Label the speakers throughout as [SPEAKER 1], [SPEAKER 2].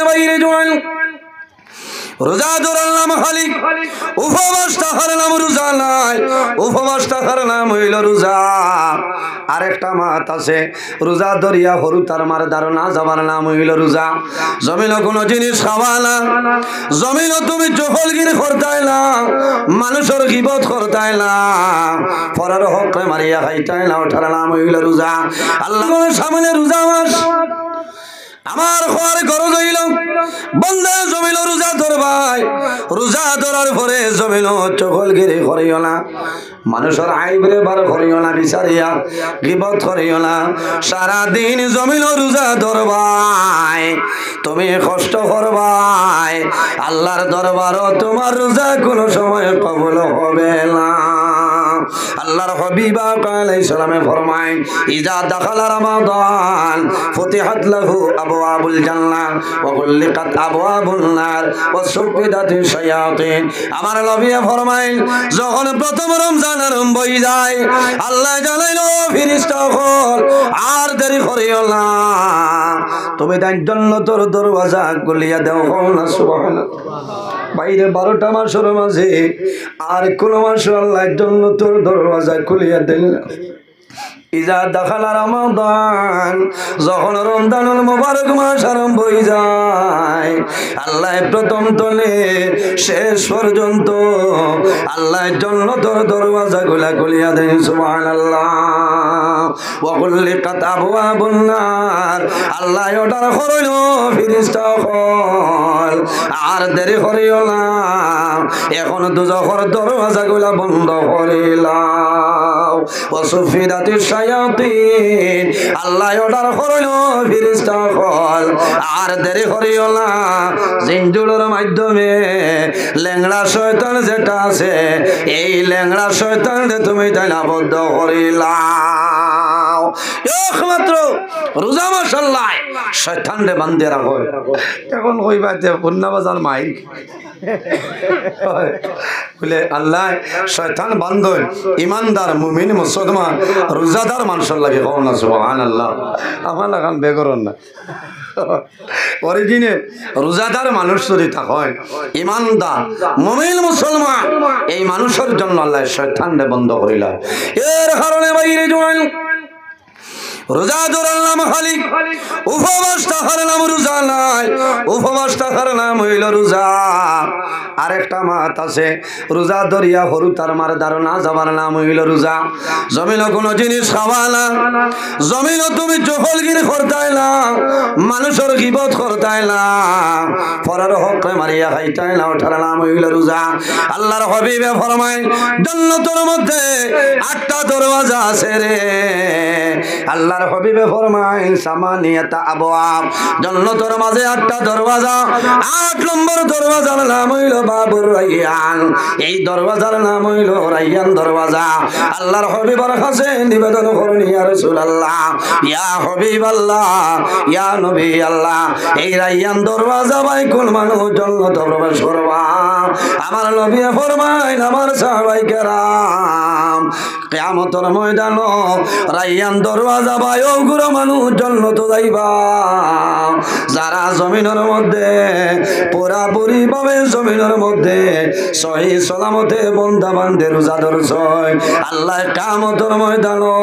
[SPEAKER 1] বাইরে জোয়ান রোজা ধরার নাম খালি উপবাস থাকার নাম রোজা নাই, উপবাস থাকার নাম হইল রোজা। আরেকটা মাত আছে রোজা ধরিয়া হরু তার মার ধারণা যাবার নাম হইল রোজা। জমিন কোনো জিনিস খাওয়া না, জমিন তুমি চহলগিরি করতাই না, মানুষের গিবত করতাই না, পরের হক মারিয়া খাইতাই না, ওঠার নাম হইল রোজা। আল্লাহ সামনে রোজা মাস আমার হওয়ার গরজ হইল বন্ধে জমিল রোজা ধরবাই, রোজা ধরার পরে জমিল চকলগিরি করিও না, মানুষের আইবরে বার করিও না, বিচারিয়া গিবত করিও না। সারাদিন জমিল রোজা ধরবাই, তুমি কষ্ট করবাই, আল্লাহর দরবারও তোমার রোজা কোনো সময় কবুল হবে না। আল্লাহর হাবিব আলাইহিস সালামে ফরমায় ইজা দাখালা রমাদান ফুতিহাত লাহু আবওয়াবুল জান্নাহ ওয়া গুলিকাত আবওয়াবুন নার ওয়া সুফিদাতিশ শায়াতিন। আমার নবী ফরমায় যখন প্রথম রমজান আরম্ভ হয়ে যায় আল্লাহ জানাইলো ফেরেশতাগণ আর দেরি করিও না, তুমি জান্নাতের দরওয়াজা খুলিয়া দাও না। সুবহানাল্লাহ। বাইরে 12টা মাসের মাঝে আর কোন মাস আল্লাহর জন্য তোর দরওয়াজা খুলিয়া দেন। ইজা দাখালা রমাদান যখন রমজানুল মুবারক মাস আরম্ভ হয়ে যায় আল্লাহ প্রথম তলে শেষ পর্যন্ত আল্লাহর জন্য তোর দরওয়াজা খুলিয়া দেন। সুবহানাল্লাহ। ওয়া গুলিকাত আবওয়াবুন নার, আল্লাহ অর্ডার করল ফেরেশতাগণ আর দেরি করিও না, এখন দুজখের দরওয়াজাগুলা বন্ধ করিলাম। ওয়া সুফিদাতিশ শায়াতিন, আল্লাহ অর্ডার করল ফেরেশতাগণ আর দেরি করিও না, জিনজুলের মাধ্যমে ল্যাংড়া শয়তান যেটা আছে এই ল্যাংড়া শয়তানকে তুমি তাই আবদ্ধ করিলাম। একমাত্র রোজা মাস আল্লাহ শয়তানরে বান্ধে রাখো। এখন কইবা যে পূর্ণা বাজার মাইর বলে আল্লাহ শয়তান বান্ধব ইমানদার মুমিন মুসলমান রোজাদার মানুষের লাগে কও না সুবহানাল্লাহ। আমার লাগান বেগরন না অরিজিনে রোজাদার মানুষ যদি থাকেন ইমানদার মুমিন মুসলমান এই মানুষের জন্য আল্লাহ শয়তানরে বন্ধ করিলা। এর কারণে বাইরে জোয়ান রোজা ধরার নাম খালি উপবাস থাকার নাম রোজা নাই, উপবাস থাকার নাম হইল রোজা। আরেকটা মাত আছে রোজা ধরিয়া হরু তার মার ধারণা যাবার নাম হইল রোজা। জমিন কোনো জিনিস খাওয়া না, জমিন তুমি চহলগিরি করতাই না, মানুষের গিবত করতাই না, পরের হক মারিয়া খাইতাই না, ওঠার নাম হইল রোজা। আল্লাহর হাবিবে ফরমায় জান্নাতের মধ্যে 8টা দরওয়াজা আছে রে। আল্লাহর হাবিবে ফরমায় সামানিয়াতা আবওয়াব, জান্নাতের মাঝে 8টা দরওয়াজা। 8 নম্বর দরওয়াজার নাম হইল বাবুর রায়্যান, এই দরওয়াজার নাম হইল রায়্যান দরওয়াজা। আল্লাহর হাবিবের কাছে নিবেদন করুন ইয়া রাসূলুল্লাহ, ইয়া হাবিবাল্লাহ, ইয়া নবী আল্লাহ, এই রায়্যান দরওয়াজা ভাই কোন মানুষ জান্নাতে প্রবেশ করবা? আমার নবী ফরমায় আমার সাহাবায়ে কেরাম কিয়ামতের ময়দানে রায়্যান দরওয়াজা ভাই ওগুলো মানুষ জান্নাতে যাইবা যারা জমিনের মধ্যে পুরাপুরি ভাবে জমিনের মধ্যে সহি সালামতে বন্দা বান্দে রোজা ধরছয়। আল্লাহ কিয়ামতের ময়দানে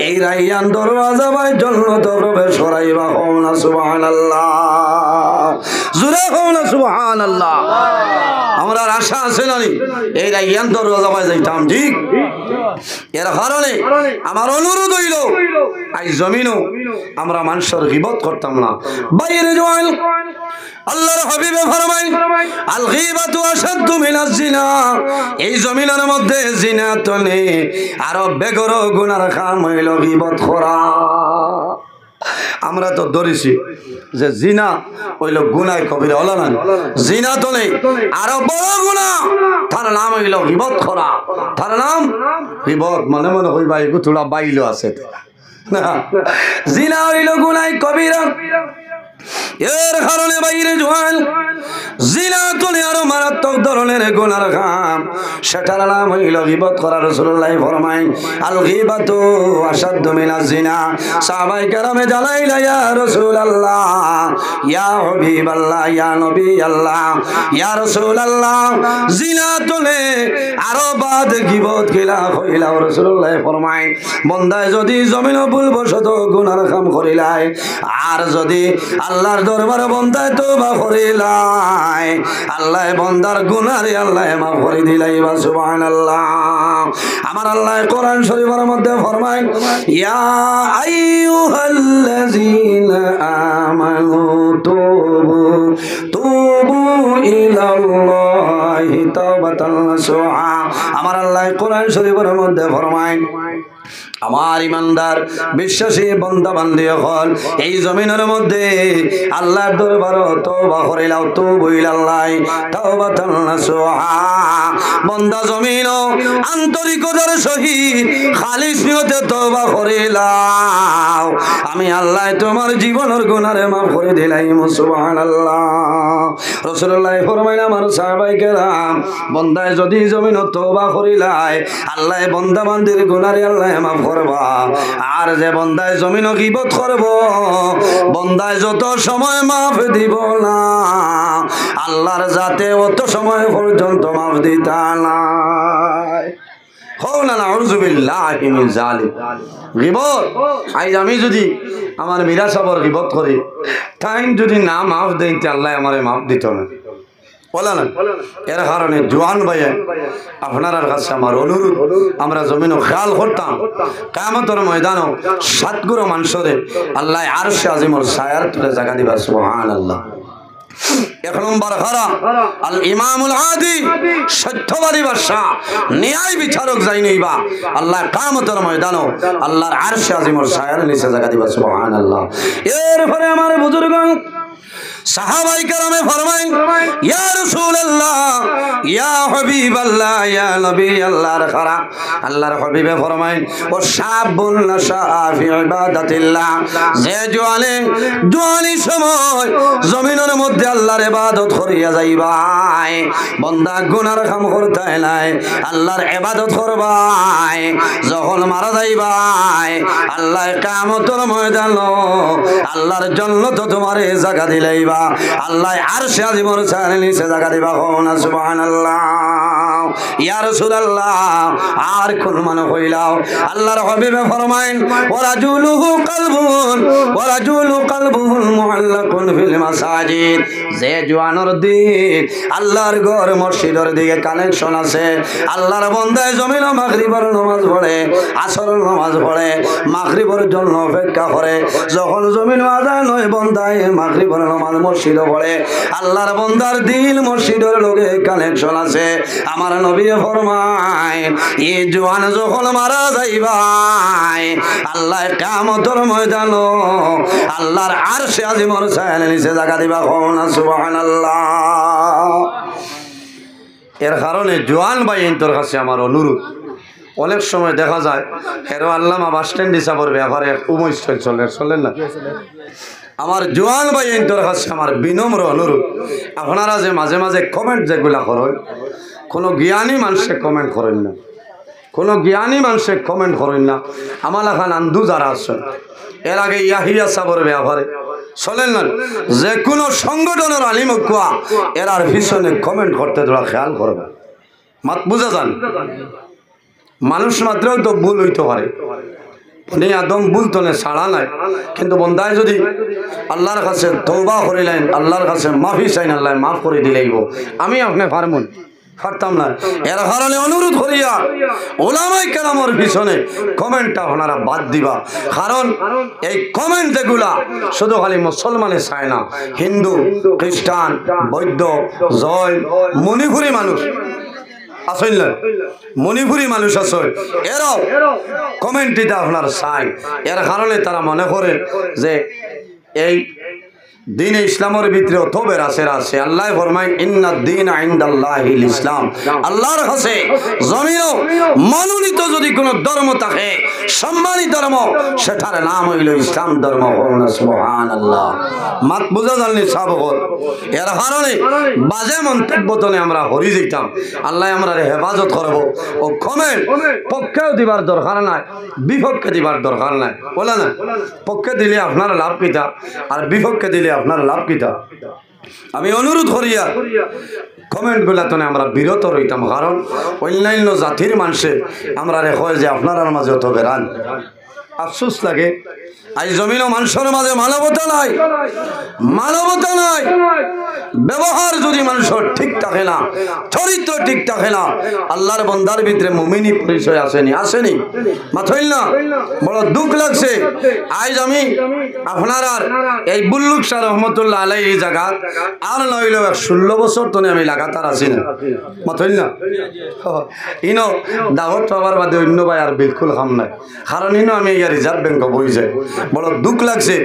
[SPEAKER 1] এই রায়্যান দরওয়াজা ভাই জান্নাতে প্রবেশ করাইবা। কও না সুবহানাল্লাহ, জোরে কও না সুবহানাল্লাহ। আমরা আশা আছে না এই রায়্যান দরওয়াজা ভাই যাইতাম, ঠিক? এর কারণে আমার অনুরোধ হইল আজ জমিনও আমরা মানুষের গীবত করতাম না। বাইরে জোয়ান আল্লাহর হাবিবে ফরমায় আল গীবাতু আশাদ্দু মিনাজ জিনা, এই জমিনের মধ্যে জিনা তলে আরো বেগর গুনার কাম হইল গীবত করা। আমরা তো ধরেছি যে জিনা হইল গুনাহ কবিরা, হলো না? জিনা তো নেই আরো বড় গুনাহ, তার নাম হইল গীবত করা। তার নাম গীবত, মনে মনে হইবা এগু থোড়া বাইলো আছে না। জিনা হইল গুনাহ কবিরা। এর কারণে বাইরে জোয়ান জিনা তো আরো মারাত্মক মারাত্মক ধরনের গুনার কাম, সেটার নাম হইল গীবত করা। রাসূলুল্লাহ ফরমায় আল গীবাতু আশাদ্দু মিনাজ জিনা। সাহাবায়ে কেরামে জানাইলা ইয়া রাসূলুল্লাহ, ইয়া হাবিবাল্লাহ, ইয়া নবী আল্লাহ, ইয়া রাসূলুল্লাহ, জিনা তোলে আরো বাদ গীবত কিলা হইলা। রাসূলুল্লাহ ফরমায় বান্দায় যদি জমিন ভুলবশত গুনার কাম করিলাই আর যদি আল্লাহর দরবারে বান্দায় তওবা করিলাই, আল্লাহ বান্দার গুনাহরে আল্লাহ মাফ করে দিলাইবা। সুবহানাল্লাহ। আমার আল্লাহ কোরআন শরীফের মধ্যে ফরমায় ইয়া আইয়ুহাল্লাযীনা আমানু তুবু ইলাল্লাহি তাওবাতান নাসুহা। আমার আল্লাহ কোরআন শরীফের মধ্যে ফরমায় আমার ইমানদার বিশ্বাসী বান্দা বান্দি হল এই জমিনের মধ্যে আল্লাহর দরবারে তওবা করিলাও। তুবু ইলাল্লাহি তাওবাতান নাসুহা। বান্দা জমিন আন্তরিকতার সহিত খালিস নিয়তে তওবা করিলাও, আমি আল্লাহ তোমার জীবনের গুনাহরে মাফ করে দিলাম। সুবহানাল্লাহ। রাসূলুল্লাহ ফরমাইলেন আমার সাহাবায়ে কেরাম বান্দায় যদি জমিন তওবা করিলাই আল্লাহ বান্দা বান্দির গুনাহরে আল্লাহ মাফ করবা। আর যে বান্দায় জমিন গীবত করব বান্দায় যত সময় মাফ দিব না আল্লাহর জাতে অত সময় পর্যন্ত মাফ দিতা নাই। হও না নাউযু বিল্লাহি মিন জালিম। গীবত আজ আমি যদি আমার মীরা সাহেবের গীবত করি তাই যদি না মাফ দেইতে আল্লাহ আমারে মাফ দিত না, বলা না। এর কারণে জওয়ান ভাই আপনার কাছে আমার অনুরোধ, আমরা জমিনও খেয়াল করতাম কিয়ামতের ময়দানও সাতগুলো মানুষরে আল্লাহ আরশে আজিমের ছায়ার তলে জায়গা দিবা। সুবহানাল্লাহ। এক নম্বর খারা আল ইমামুল আদি, সত্যবাদী বাদশাহ, ন্যায় বিচারক যাই নইবা আল্লাহ কিয়ামতের ময়দানও আল্লাহর আরশে আজিমের ছায়ার নিচে জায়গা দিবা। সুবহানাল্লাহ। এরপরে আমার বুজুর্গ সাহাবায়ে কেরামে ফরমায় ইয়া রাসূলুল্লাহ, ইয়া হাবিবাল্লাহ, ইয়া নবী আল্লাহর খারা আল্লাহর হাবিবে ফরমায় ও শাবুন নাশা ফি ইবাদাতিল্লাহ, যে জওয়ানি সময় জমিনের মধ্যে আল্লাহর ইবাদত করিয়া যাইবাই, বান্দা গুনার কাম করতে নাই আল্লাহর ইবাদত করবাই, যখন মারা যাইবাই আল্লাহ কিয়ামতের ময়দানে আল্লাহর জান্নাত তোমারে জায়গা দিলাইবা, আল্লাহ আরশে আজিমের ছায়ার নিচে জায়গা দিবা। না সুবহানাল্লাহ। ইয়া রাসূলুল্লাহ, আর কোন মানে হইলাও আল্লাহর হাবিবে ফরমায়েন ওয়া রাজুলুহু কালবুহুল মুআল্লাকুন ফিল মাসাজিদ, যে জওয়ানের দিক আল্লাহর ঘর মসজিদের দিকে কানেকশন আছে, আল্লাহর বান্দায় জমিনে মাগরিবের নামাজ পড়ে, আসরের নামাজ পড়ে, মাগরিবের জন্য অপেক্ষা করে, যখন জমিন আযান হয় বান্দায় মাগরিবের নামাজ মসজিদে পড়ে, আল্লাহর বান্দার দিল মসজিদের লগে কানেকশন আছে। আমার নবী ফরমায় এই জওয়ান যখন মারা যাইবাই আল্লাহ কিয়ামতের ময়দানে আল্লাহর আরশে আজিমের ছায়ার নিচে জায়গা দিবা। না সুবহানাল্লাহ। এর কারণে জওয়ান ভাই তোর কাছে আমার অনুরোধ, অনেক সময় দেখা যায় হেরো আল্লামা বাস স্ট্যান্ড হিসাবের ব্যাপারে চলেন না। আমার জওয়ান ভাই তোর কাছে আমার বিনম্র অনুরোধ, আপনারা যে মাঝে মাঝে কমেন্ট যেগুলা করেন কোনো জ্ঞানী মানুষে কমেন্ট করেন না, কোনো জ্ঞানী মানুষে কমেন্ট করেন না। আমার এখন আন্দু যারা আছেন এর আগে ইয়াহিয়া সাবর ব্যাপারে চলেন না, যে কোনো সংগঠনের আলিম কুয়া এরার পিছনে কমেন্ট করতে তোরা খেয়াল করবে। মাত বুঝা যান, মানুষ মাত্রও তো ভুল হইতে পারে, আদম ভুল তো ছাড়া নাই, কিন্তু বন্দায় যদি আল্লাহর কাছে তওবা করিলেন, আল্লাহর কাছে মাফি চাইন, আল্লাহ মাফ করে দিলেইব। আমি আপনি পারমুন পারতাম না। এর কারণে অনুরোধ করিয়া ওলামায়ে কেরামের পিছনে কমেন্টটা আপনারা বাদ দিবা, কারণ এই কমেন্ট যেগুলা শুধু খালি মুসলমানে চায় না, হিন্দু, খ্রিস্টান, বৌদ্ধ, জৈন, মণিপুরী মানুষ আসেন না, মণিপুরী মানুষ আছে, এরাও কমেন্ট দিতে আপনার চাই। এর কারণে তারা মনে করে যে এই দিন ইসলামের ভিতরে অত বেরাসের আছে। আল্লাহ ফরমায় ইন্নাদ দীন ইনদাল্লাহিল ইসলাম, আল্লাহর কাছে জমিনও মনোনীত যদি কোনো ধর্ম থাকে, সম্মানিত ধর্ম, সেটার নাম হইল ইসলাম ধর্ম। সুবহানাল্লাহ। মাত বুঝা জানলি সাবকর। এর কারণে বাজে মন্তব্য তনে আমরা হরি যেতাম। আল্লাহ আমরা হেফাজত করবো। ও কমেন্ট পক্ষেও দিবার দরকার নাই, বিপক্ষে দিবার দরকার নাই, বলে না? পক্ষে দিলে আপনার লাভ কিতা, আর বিপক্ষে দিলে আপনার লাভ কিতা। আমি অনুরোধ করিয়া কমেন্ট গুলাতনে আমরা বিরত রইতাম, কারণ অন্যান্য জাতির মানুষে আমরা হয় যে আপনার মাঝে অত বেড়ান। আফসোস লাগে আজ জমিনও মানুষের মাঝে মানবতা নাই, মানবতা নাই। ব্যবহার যদি মানুষের ঠিক থাকে না, চরিত্র ঠিক থাকে না, আল্লাহর বন্দার ভিতরে মুমিনি পরিচয় আসেনি, আসেনি। মাথইল না, বড় দুঃখ লাগছে। আজ আমি আপনার আর এই বুল্লুক শাহ রহমতুল্লাহ আলাই এই জায়গা আর নইল 16 বছর তনে আমি লাগাতার আছি না। মাথইল না, ইনো দাওয়াত পাবার বাদে অন্য ভাই আর বিলকুল কাম নাই, কারণ ইনো আমি ইয়ার রিজার্ভ ব্যাংক বই যাই। বড় দুঃখ লাগছে।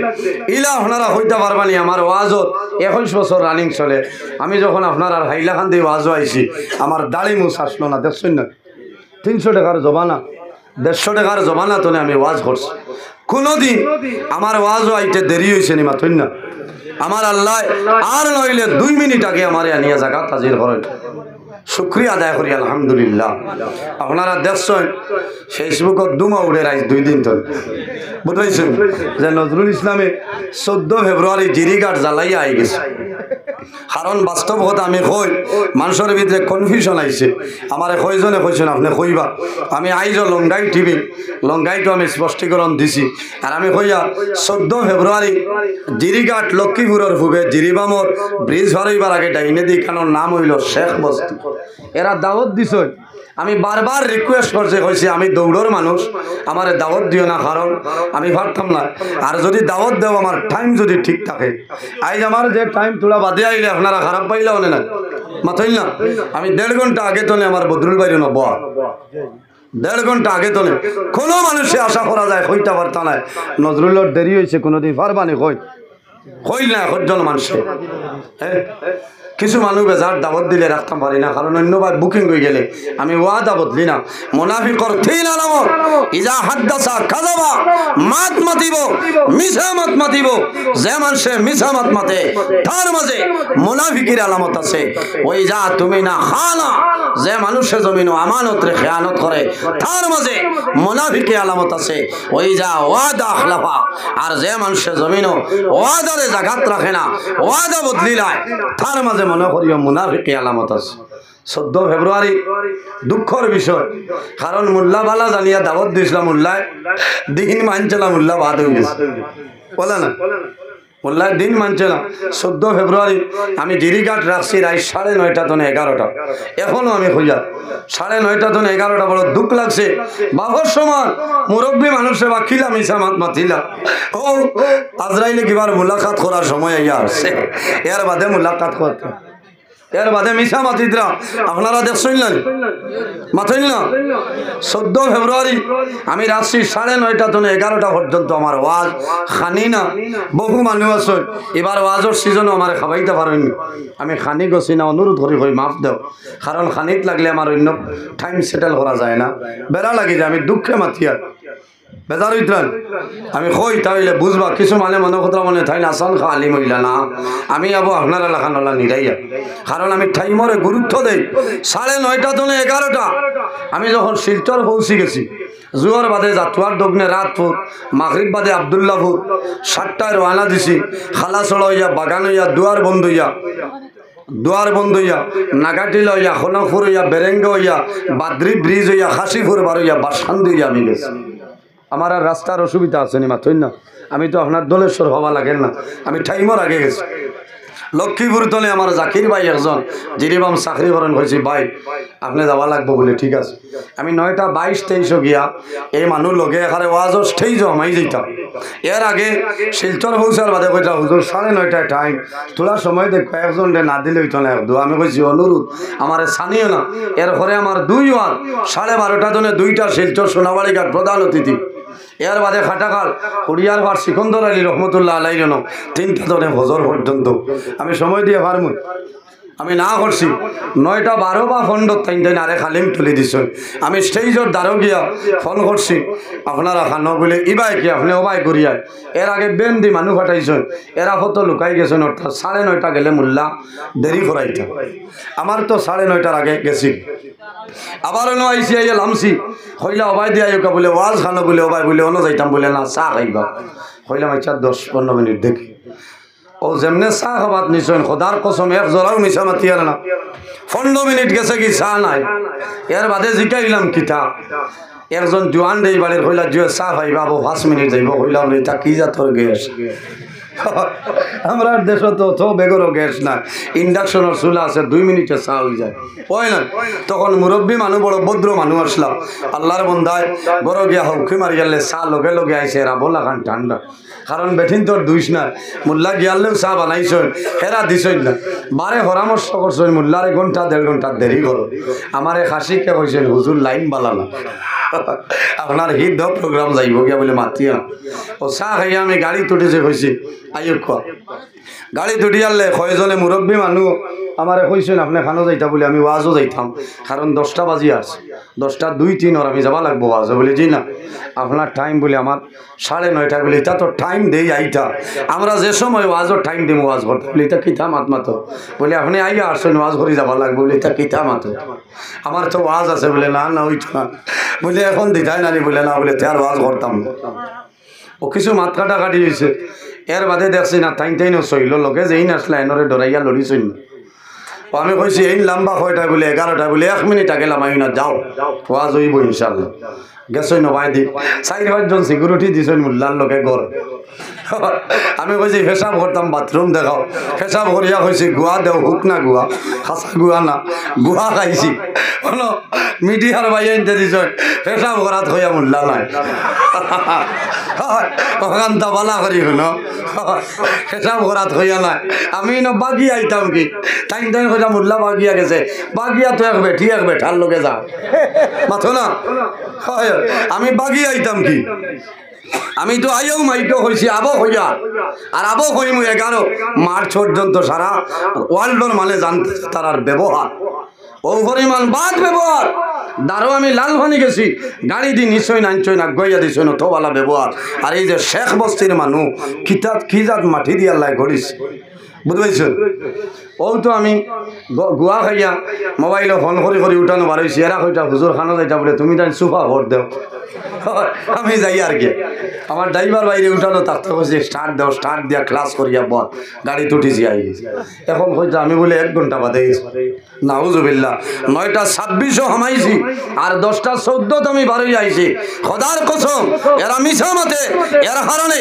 [SPEAKER 1] ইলা আপনারা হইতে পারবানি আমার ওয়াজত 21 বছর রানিং চলে। আমি যখন আপনার আর হাইলাখান দিয়ে ওয়াজও আইছি, আমার দাড়ি মুছ আসলো না, দেখছেন না? 300 টাকার জমানা, 150 টাকার জমানা তো আমি ওয়াজ করছি। কোনোদিন আমার ওয়াজও আইতে দেরি হয়েছে নি, মাথইন না? আমার আল্লাহ আর নইলে 2 মিনিট আগে আমার আনিয়া জায়গা হাজির করেন। শুক্রিয়া আদায় করি আলহামদুলিল্লাহ। আপনারা দেখছেন ফেসবুকত দুমা উড়ে রাইজ 2 দিন তো বুঝাইছেন যে নজরুল ইসলামে 14 ফেব্রুয়ারি জিরিঘাট জ্বালাইয়া আই গেছে। কারণ বাস্তব কথা আমি কই, মানুষের ভিতরে কনফিউশন আইছে। আমার কয়জনে কইছেন আপনি কইবা, আমি আইজ লঙ্গাই টিভি লঙ্গাইটো আমি স্পষ্টীকরণ দিছি। আর আমি কইয়া 14 ফেব্রুয়ারি জিরিঘাট লক্ষ্মীপুরের পূবে জিরিবামর ব্রিজ হারাইবার আগে ডাইনে দিই, কারণ নাম হইল শেখ বস্তি। এরা দাওয়াত দিছ, আমি বারবার রিকোয়েস্ট করছে, কইছি আমি দৌড়র মানুষ, আমার দাওয়াত দিও না, কারণ আমি পারতাম না। আর যদি দাওয়াত দেও আমার টাইম যদি ঠিক থাকে, আজ আমার যে টাইম তোলা বাদে আইলে আপনারা খারাপ পাইলেও না, মাথইল না? আমি 1.5 ঘন্টা আগে তোলে আমার বদরুল বাইরে নবা, 1.5 ঘন্টা আগে তোলে। কোনো মানুষে আশা করা যায় হইতে পারতা না। নজরুলের দেরি হয়েছে, কোনোদিন পারবানি কইল না একজন মানুষে। হ্যাঁ, কিছু মানুষ বেজার দাবত দিলে রাখতাম পারি না, কারণ অন্যবার বুকিং হয়ে গেলে আমি ওয়াদা বদলি না। মুনাফিকর তিন আলামত, ইজা হাদ্দাসা কাযাবা, মাত মাতিব, মিছা মাত মাতিব। যে মানুষে মিছা মাত মাতে তার মাঝে মুনাফিকের আলামত আছে। ওই যা তুমি না খানা, যে মানুষে জমিন আমানত রে খেয়ানত করে তার মাঝে মুনাফিকের আলামত আছে। ওই যা ওয়াদা খলাফা, আর যে মানুষে জমিন ওয়াদারে জাগাত রাখে না, ওয়াদা বদলি লায়, তার মাঝে মনে করিও মুনাফিকের আলামত আছে। 14 ফেব্রুয়ারি দুঃখের বিষয়, কারণ মোল্লা বালা জানিয়া দাওয়াত দিয়েছিলাম, মোল্লায় দিন মানছিলাম, মোল্লা বাদ হয়ে গেছে, বলে না? মোল্লায় দিন মানছিলাম। 14 ফেব্রুয়ারি আমি জিরিঘাট রাখছি রাত 9:30 থেকে 11টা। এখনো আমি খুঁজা 9:30 থেকে 11টা। বড় দুঃখ লাগছে। বাবার সমান মুরব্বী মানুষে বা খিলা মিশা মাত মাতিলা, ও আজরাইলে কিবার মুলাকাত করার সময় আইয়া আসছে, এর বাদে মুলাকাত করতে, এর বাদে মিশা মাতিদরা আপনারা দেখছেন না, মাথইল না? 14 ফেব্রুয়ারি আমি রাত্রি 9:30 থেকে 11টা পর্যন্ত আমার ওয়াজ খানি না। বহু মানুষ আছে এবার ওয়াজের সিজনও আমার খাবাইতে পারেন, আমি খানি গছি না, অনুরোধ করি কই মাফ দেও, কারণ খানিত লাগলে আমার অন্য টাইম সেটেল করা যায় না, বেড়া লাগি যায়, আমি দুঃখে মাতিয়া বেজার হইতেন। আমি কই তাইলে বুঝবা, কিছু মানে মনে কথা মনে থাই না, আসল খালি মহিলা না, আমি আবো আপনার এলাকা নলা নিরাইয়া, কারণ আমি টাইমরে গুরুত্ব দেই। 9:30 থেকে 11টা আমি যখন শিলচর পৌঁছি গেছি, জুয়ার বাদে জাতুয়ার দগ্নে রাতপুর, মাগরিব বাদে আবদুল্লাপুর, 7টায় রওনা দিছি। খালাছড়া হইয়া, বাগান হইয়া, দুয়ার বন্ধ হইয়া, নাগাটিল হইয়া, খনকপুর হইয়া, বেরেঙ্গ হইয়া, বাদ্রি ব্রিজ হইয়া, খাসিপুর বার হইয়া, বাসান্দি হইয়া আমি গেছি। আমার আর রাস্তার অসুবিধা আছে নি, মাথইন না? আমি তো আপনার দলেশ্বর হওয়া লাগেন না, আমি টাইমর আগে গেছি। লক্ষ্মীপুর তলে আমার জাকির ভাই একজন জিরিবাম চাকরি করেন, হয়েছি ভাই আপনি যাওয়া লাগবো বলে, ঠিক আছে। আমি 9:22-23 গিয়া এই মানুষ লগে এখানে ওয়াজর স্টেজ আমাই যেতাম। এর আগে শিলচর পৌঁছার বাদে কইটা হুজুর 9:30 টাইম, তোলা সময় দেখো একজন না দিলে হইতো না, আমি কইছি অনুরোধ আমার স্থানীয় না। এরপরে আমার 2 ওয়াজ 12:30 থেকে 2টা শিলচর সোনাবাড়ি ঘাট প্রধান অতিথি এর বাদে খাটাকাল হরিয়ার ভার সিকন্দর আলী রহমতুল্লাহ আলাই জন 3টা ধরে ফজর পর্যন্ত আমি সময় দিয়ে পারমু আমি না করছি 9টা 12 বা 15 টাইম আরে খালিম তুলে দিছ আমি স্টেজর দ্বারও গিয়া ফোন করছি আপনারা খানো বলে ইবাই কি আপনি ওবাই করিয়া এর আগে বেন্দি মানুষ ফাটাইছেন এরা কত লুকাই গেছেন অর্থাৎ 9:30 গেলে মোল্লা দেরি করাইতা আমার তো 9:30 আগে গেছি আবার অন্য আইসি আইয়া লামছি হইলা ওবাই দিয়া বলে ওয়াজ খানো বলে ওবাই বলে অন্য যাইতাম বলে না চা খাইবা হইলাম আচ্ছা 10-15 মিনিট দেখি ও যেমনে চা খাবাত নিশ্চয় খোদার কসম এক জোড়াও মিশা মাতি আর না 15 মিনিট গেছে কি চা নাই এর বাদে জিকাইলাম কিতা একজন জোয়ান দেই বাড়ির হইলা জুয়ে চা খাইবা 5 মিনিট যাইব হইলাম রে তা কি জাতর গ্যাস আমরা দেশ তো বেগরও গ্যাস না ইন্ডাকশনের চুলা আছে 2 মিনিটে চা হয়ে যায় হয় না তখন মুরব্বী মানুষ বড় ভদ্র মানুষ আসলাম আল্লাহর বন্দায় বড় গিয়া হৌকি মারি গেলে চা লগে লগে আইসে এরা বলা খান ঠান্ডা কারণ বেঠিন তোর দুইস না মোল্লা গিয়ালেও চা বানাইছেন হেরা দিছেন না বারে পরামর্শ করছেন মোল্লার 1 ঘন্টা 1.5 ঘন্টা দেরি করো আমার এক হাসিকে কইছেন হুজুর লাইন বালানা আপনার হিট প্রোগ্রাম যাইব গিয়া বলে মাতিয়া ও চা খাইয়া আমি গাড়ি তুটেছে কইছি আইও খোয়া গাড়ি তুটি আনলে কয়জনে মুরব্বী মানুষ আমারে কইছেন আপনি খানো যাইতা বলে আমি ওয়াজও যাইতাম কারণ 10টা বাজি আছে 10টা 2-3 আর আমি যাবা লাগবো ওয়াজে বলে জি না আপনার টাইম বলে আমার 9:30 বলে এটা তো টাইম দেই আইতা আমরা যে সময় ওয়াজর টাইম দিম ওয়াজ করতে বলে এটা কিতা মাতো বলে আপনি আইয়া আসছেন ওয়াজ করে যাবা লাগবো বলে এটা কিতা মাতো আমার তো ওয়াজ আছে বলে না না ওইটা না বলে এখন দিতাই নানি বলে না বলে তার ওয়াজ করতাম ও কিছু মাত কাটাকাটি হয়েছে এর বাদে দেখছি না টাইম সইল লোকে যেই নাচলে এনরে ডরাইয়া লড়িছই না ও আমি কইছি এই লম্বা 6টা বলে 11টা বলে 1 মিনিট আগে লামাই না যাও ওয়াজ হইব ইনশাআল্লাহ গেছই নবাই দি 4-5 সিকিউরিটি দিছেন মোল্লার লোকে গড় আমি কইছি পেশাব করতাম বাথরুম দেখাও পেশাব করিয়া কইছি গুয়া দেও হুক না গুয়া খাসা গুয়া না গুয়া খাইছি হলো মিডিয়ার বাইরে ইনতে দিছেন পেশাব করাত হইয়া মোল্লা নাই ওখান তা বালা করি হলো পেশাব করাত হইয়া নাই আমি না বাগি আইতাম কি টাইম কইয়া মোল্লা বাগিয়া গেছে বাগিয়া তো এক বেঠার লোকে যা মাথো না আমি বাগি আইতাম কি আমি তো আইও মাইটো হইছি আবো হইয়া আর আবো হইমু 11 মার্চ পর্যন্ত সারা ওয়ার্ল্ডর মানে জানতে তার ব্যবহার ও পরিমাণ বাদ ব্যবহার দারো আমি লালভানি গেছি গাড়ি দি নিশ্চয় নাঞ্চই না গইয়া দিছই না তোবালা ব্যবহার আর এই যে শেখ বস্তির মানুষ কিতাব কি জাত মাটি দিয়ে আল্লাহ গড়িস বুঝবাইছেন ও তো আমি গুয়া খাইয়া মোবাইলে ফোন করে উঠানো বারোইছি এরা কইটা হুজুর খানো যাইতা বলে তুমি তাই সুফা ভোট দেও আমি যাই আর কি আমার ড্রাইভার বাইরে উঠানো থাকতে কইছে স্টার্ট দাও স্টার্ট দিয়া ক্লাস করিয়া বল গাড়ি তুটিছি আই এখন কইতা আমি বলে 1 ঘন্টা বাদে গেছি নাউজুবিল্লাহ 9টা 26 হামাইছি আর 10টা 14 আমি বারোই আইছি খোদার কসম এরা মিছা মতে এর কারণে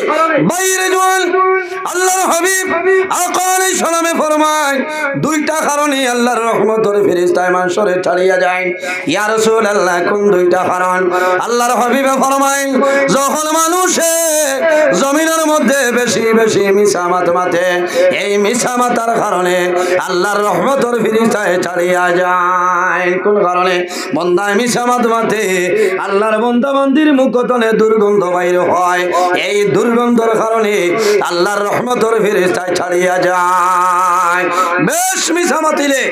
[SPEAKER 1] বাইরে জোয়ান আল্লাহর হাবিব আকা আলাইহিস সালামে ফরমায় 2টা কারণে আল্লাহর রহমতের ফেরেশতা মানুষরে ছাড়িয়া যায় ইয়া রাসূলুল্লাহ কোন 2টা কারণ আল্লাহর হাবিবে ফরমায় যখন মানুষে জমিনের মধ্যে বেশি বেশি মিছামাত মাতে এই মিছামাতার কারণে আল্লাহর রহমতের ফেরেশতা ছাড়িয়া যায় কোন কারণে বান্দায় মিছামাত মাতে আল্লাহর বান্দা বান্দির মুখতনে দুর্গন্ধ বাইর হয় এই দুর্গন্ধের কারণে আল্লাহর রহমতের ফেরেশতা ছাড়িয়া যায় বেশ মিছামাতিলে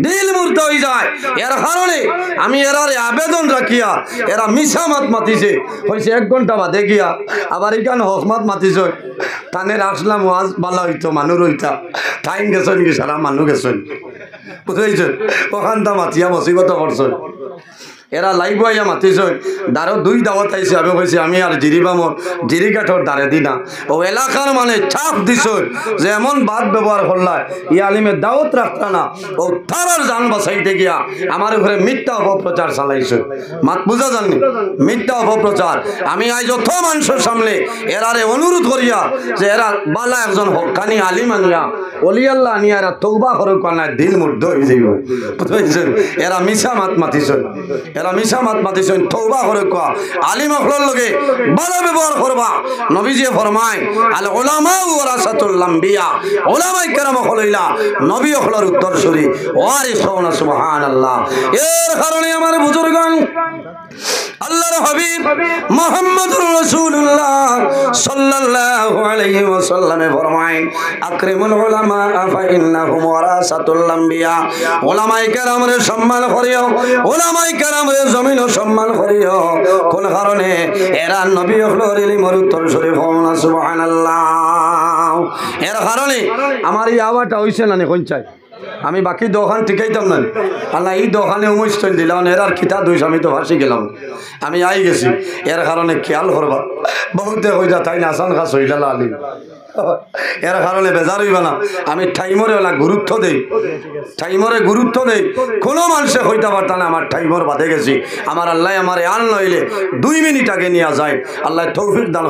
[SPEAKER 1] দিল মূর্ত হয়ে যায় এর কারণে আমি এরারে আবেদন রাখিয়া এরা মিছামাত মাতিছে হইছে 1 ঘন্টা বাদে গিয়া আবার এখানে হকমাত মাতিছে তানের আসলাম ওয়াজ বালা হইতো মানুষ হইতা টাইম গেছেন কি সারা মানুষ গেছেন বুঝাইছেন ওখানটা মাতিয়া মুসিবত করছেন এরা লাইব আইয়া মাতিছেন দারো 2 দাওয়াত আইছে আমি কইছি আমি আর জিরিবামর জিরিকাঠর দারে দিনা ও এলাকার মানে চাপ দিছেন যে এমন বাদ ব্যবহার করলায় ই আলিমে দাওয়াত রাখতা না ও তারার জান বাঁচাইতে গিয়া আমার ঘরে মিথ্যা অপপ্রচার চালাইছে মাত বুঝা জাননি মিথ্যা অপপ্রচার আমি আজ যত মানুষের সামনে এরারে অনুরোধ করিয়া যে এরা বালা একজন হক্কানি আলিম আনিয়া ওলি আল্লাহ আনিয়া এরা তওবা করুক না দিল মুগ্ধ হয়ে যাইব বুঝছেন এরা মিছা মাত মাতিছেন এরা মিছা মাত মাতিছেন তওবা করে কোয়া আলিম হলর লগে ভালো ব্যবহার করবা নবীজি ফরমায় আল উলামা ওয়ারাসাতুল আম্বিয়া উলামায়ে কেরাম হলইলা নবী হলর উত্তরসূরি ওয়ারিসুন সুবহানাল্লাহ এর কারণে আমার বুজুর্গান আল্লাহর হাবিব মুহাম্মদুর রাসূলুল্লাহ সাল্লাল্লাহু আলাইহি ওয়াসাল্লামে ফরমায় আকরিমুল উলামা ফা ইন্নাহুম ওয়ারাসাতুল আম্বিয়া উলামায়ে কেরামরে সম্মান করিও উলামায়ে কেরামরে জমিনও সম্মান করিও কোন কারণে এরা নবী হলোর ইলমের উত্তর শরীফ হওয়া সুবহানাল্লাহ এর কারণে আমার এই আওয়াজটা হইছে না কোন চাই আমি বাকি দোকান ঠিকাইতাম না আল্লাহ এই দোকানে উমস্টন দিলাম এর আর খিতা দুইশ আমি তো ভাসি গেলাম আমি আই গেছি এর কারণে খেয়াল করবা বহুতে হয়ে যা তাই নাসান খাস হইলা আলি এর কারণে বেজার হইবা না আমি টাইমরে ওলা গুরুত্ব দেই টাইমরে গুরুত্ব দেই কোনো মানুষে হইতে পারত না আমার টাইমর বাদে গেছি আমার আল্লাহ আমার আন নইলে 2 মিনিট আগে নিয়ে যায় আল্লাহ তৌফিক দান